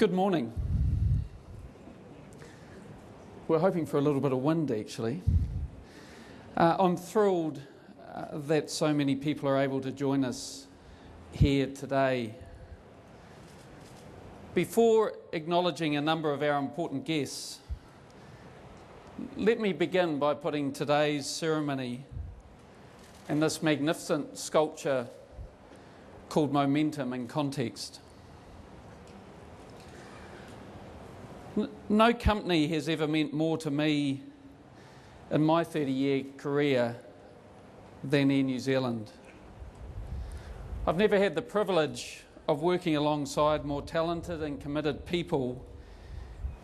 Good morning. We're hoping for a little bit of wind, actually. I'm thrilled that so many people are able to join us here today. Before acknowledging a number of our important guests, let me begin by putting today's ceremony and this magnificent sculpture called Momentum in context. No company has ever meant more to me in my 30-year career than Air New Zealand. I've never had the privilege of working alongside more talented and committed people,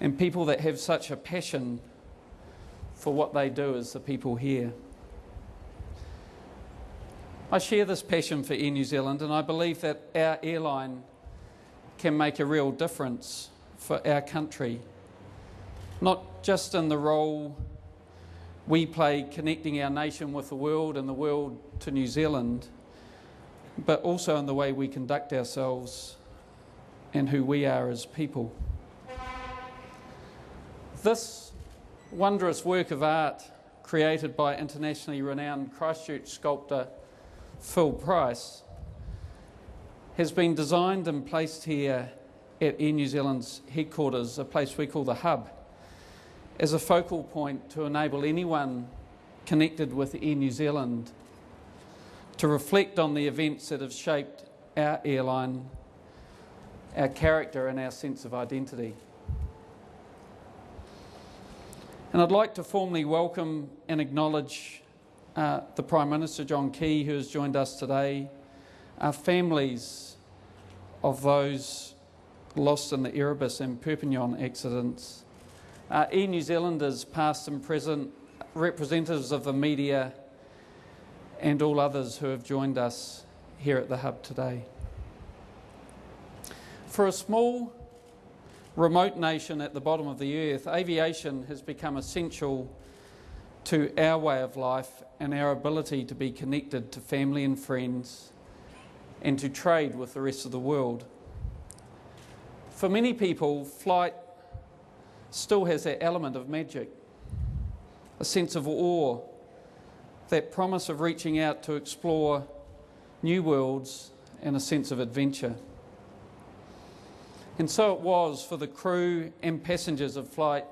and people that have such a passion for what they do as the people here. I share this passion for Air New Zealand, and I believe that our airline can make a real difference for our country, not just in the role we play connecting our nation with the world and the world to New Zealand, but also in the way we conduct ourselves and who we are as people. This wondrous work of art, created by internationally renowned Christchurch sculptor Phil Price, has been designed and placed here at Air New Zealand's headquarters, a place we call the Hub, as a focal point to enable anyone connected with Air New Zealand to reflect on the events that have shaped our airline, our character and our sense of identity. And I'd like to formally welcome and acknowledge the Prime Minister, John Key, who has joined us today, our families of those lost in the Erebus and Perpignan accidents, Air New Zealanders past and present, representatives of the media, and all others who have joined us here at the Hub today. For a small, remote nation at the bottom of the earth, aviation has become essential to our way of life and our ability to be connected to family and friends and to trade with the rest of the world. For many people, flight still has that element of magic, a sense of awe, that promise of reaching out to explore new worlds and a sense of adventure. And so it was for the crew and passengers of flight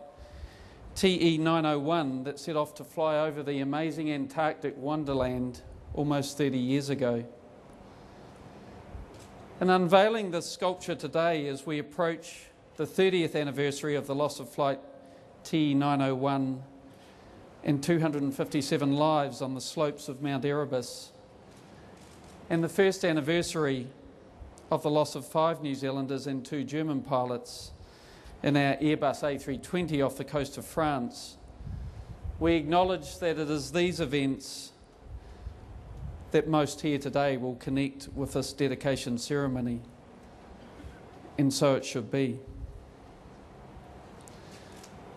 TE 901 that set off to fly over the amazing Antarctic wonderland almost 30 years ago. And unveiling this sculpture today as we approach the 30th anniversary of the loss of flight TE 901 and 257 lives on the slopes of Mount Erebus, and the first anniversary of the loss of 5 New Zealanders and 2 German pilots in our Airbus A320 off the coast of France, we acknowledge that it is these events that most here today will connect with this dedication ceremony, and so it should be.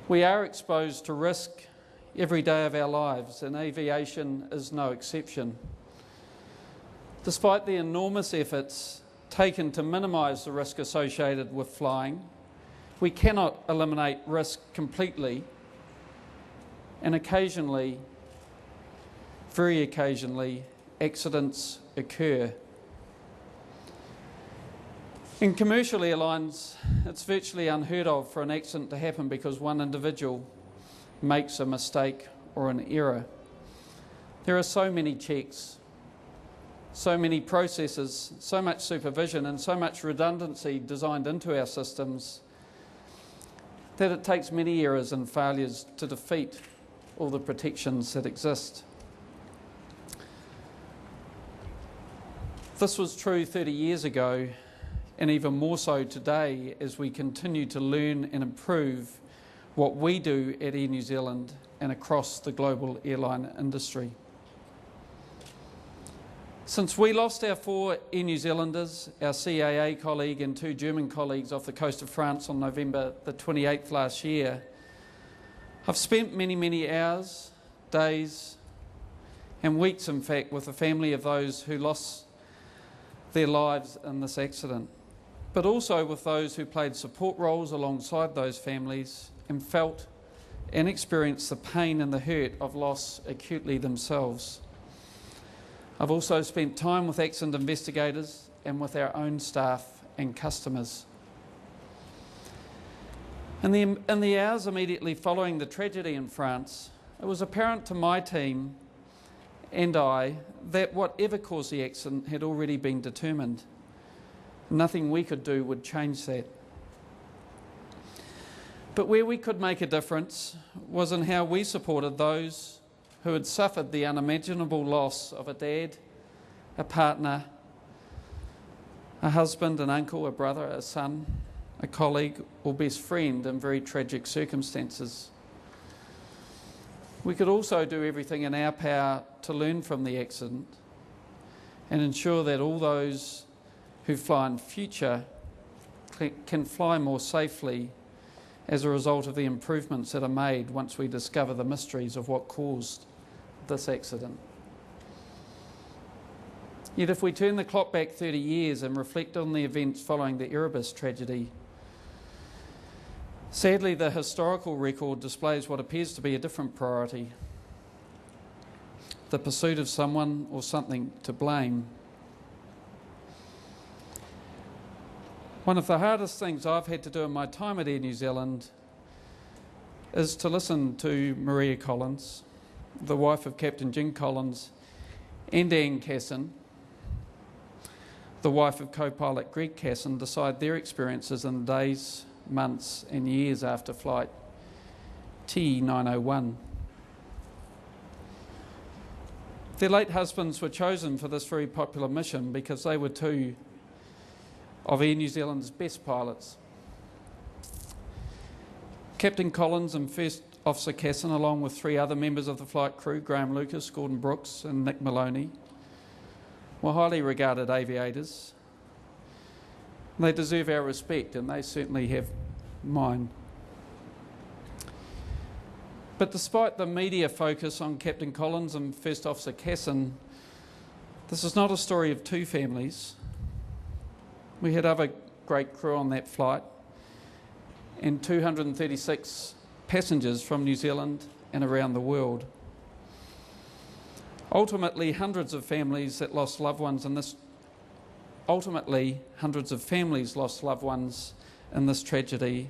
We are exposed to risk every day of our lives, and aviation is no exception. Despite the enormous efforts taken to minimise the risk associated with flying, we cannot eliminate risk completely, and occasionally, very occasionally, accidents occur. In commercial airlines, it's virtually unheard of for an accident to happen because one individual makes a mistake or an error. There are so many checks, so many processes, so much supervision and so much redundancy designed into our systems that it takes many errors and failures to defeat all the protections that exist. This was true 30 years ago, and even more so today as we continue to learn and improve what we do at Air New Zealand and across the global airline industry. Since we lost our 4 Air New Zealanders, our CAA colleague and 2 German colleagues off the coast of France on November the 28th last year, I've spent many hours, days and weeks in fact with the family of those who lost their lives in this accidit. but also with those who played support roles alongside those families and felt and experienced the pain and the hurt of loss acutely themselves. I've also spent time with accident investigators and with our own staff and customers. In the hours immediately following the tragedy in France, it was apparent to my team and I that whatever caused the accident had already been determined. Nothing we could do would change that. But where we could make a difference was in how we supported those who had suffered the unimaginable loss of a dad, a partner, a husband, an uncle, a brother, a son, a colleague or best friend in very tragic circumstances. We could also do everything in our power to learn from the accident and ensure that all those who fly in future can fly more safely as a result of the improvements that are made once we discover the mysteries of what caused this accident. Yet if we turn the clock back 30 years and reflect on the events following the Erebus tragedy, sadly the historical record displays what appears to be a different priority: the pursuit of someone or something to blame. One of the hardest things I've had to do in my time at Air New Zealand is to listen to Maria Collins, the wife of Captain Jim Collins, and Anne Casson, the wife of co-pilot Greg Casson, decide their experiences in the days, months and years after flight T901. Their late husbands were chosen for this very popular mission because they were two of Air New Zealand's best pilots. Captain Collins and First Officer Casson, along with three other members of the flight crew, Graham Lucas, Gordon Brooks and Nick Maloney, were highly regarded aviators. They deserve our respect, and they certainly have mine. But despite the media focus on Captain Collins and First Officer Casson, this is not a story of two families. We had other great crew on that flight and 236 passengers from New Zealand and around the world. Ultimately, hundreds of families lost loved ones in this tragedy,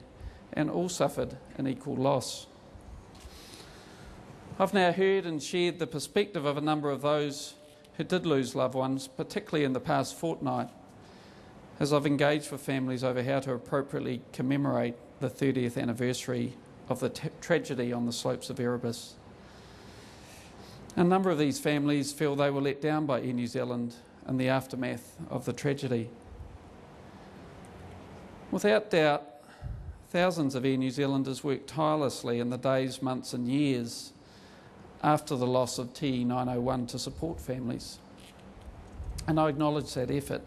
and all suffered an equal loss. I've now heard and shared the perspective of a number of those who did lose loved ones, particularly in the past fortnight, as I've engaged with families over how to appropriately commemorate the 30th anniversary of the tragedy on the slopes of Erebus. A number of these families feel they were let down by Air New Zealand in the aftermath of the tragedy. Without doubt, thousands of Air New Zealanders worked tirelessly in the days, months and years after the loss of T901 to support families, and I acknowledge that effort.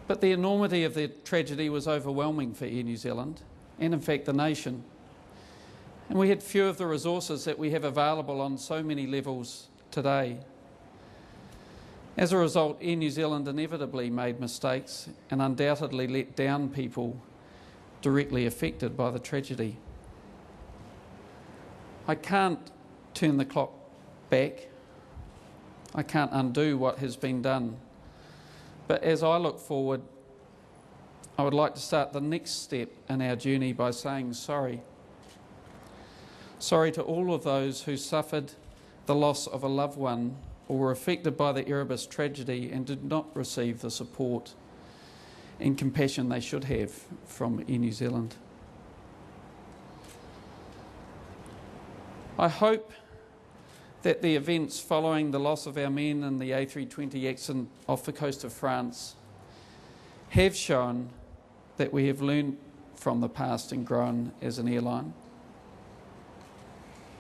But the enormity of the tragedy was overwhelming for Air New Zealand and in fact the nation. And we had few of the resources that we have available on so many levels today. As a result, Air New Zealand inevitably made mistakes and undoubtedly let down people directly affected by the tragedy. I can't turn the clock back. I can't undo what has been done. But as I look forward, I would like to start the next step in our journey by saying sorry. Sorry to all of those who suffered the loss of a loved one or were affected by the Erebus tragedy and did not receive the support and compassion they should have from Air New Zealand. I hope that the events following the loss of our men in the A320 accident off the coast of France have shown that we have learned from the past and grown as an airline.